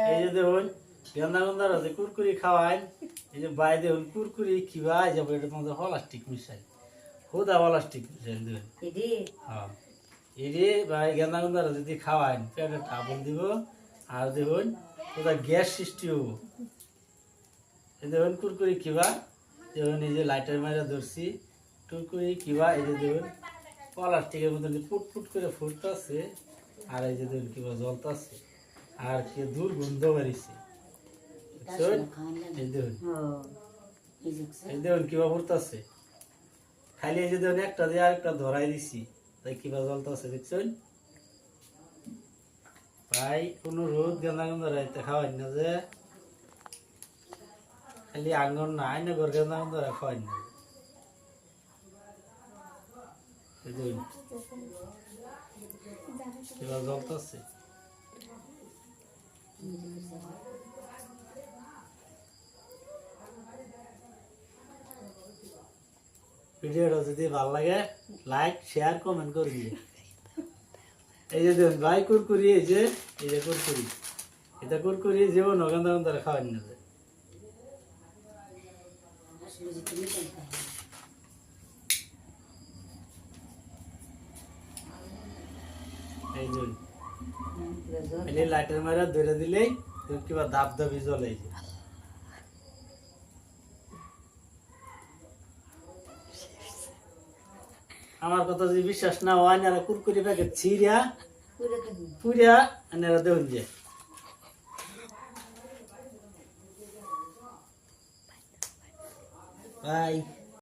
এই যে দেখুন গেন্দা গন্দার আছে কুরকুরি খাওয়াই এই যে বাই দেখুন কুরকুরি খিবাই যাবো এটার মধ্যে প্লাস্টিক মিশাই হুদা প্লাস্টিক মিশাই দেবেন হ্যাঁ এরে ভাই গেন্দা গন্দার যদি খাওয়াই পেটে টাবল দিব আর দেখুন ওটা গ্যাস সৃষ্টি হবো এই দেখুন কুরকুরি খিবা দেখুন এই যে লাইটার মাইরা ধরছি কুরকুরি খিবা এই যে দেখুন প্লাস্টিকের মধ্যে ফুট ফুট করে ফুটতেছে আর এই যে দেখুন কিবা জ্বলতেছে আর কি দুর্গন্ধ বেরিয়েছে এই দেখুন কিবা ফুটতেছে খালি এই যে দেখুন একটা দিয়ে আরেকটা ধরাই দিছি তাই কিবা জ্বলতেছে দেখছেন ভাই কোনো রোদ গেন্দা গন্ধ রাইতে খাওয়াই না যে খালি আঙ্গন না আইনে ঘর গেন্দা গন্ধ খাওয়াই না কিবা জ্বলতেছে ভিডিওটা যদি ভালো লাগে লাইক শেয়ার কমেন্ট করে দিয়ে এই যে দেখুন ভাই কুরকুরি এই যে কুরকুরি এটা কুরকুরি যেমন গন্ধা গন্ধ খাওয়াই না এই যে লাইটের মারা ধরে দিলেই কিবা ধাপ ধাপি জ্বলে আমার কথা যদি বিশ্বাস না হয় না কুরকুরি প্যাকেট ছিঁড়া পুরা এনারা দেখুন যে বাই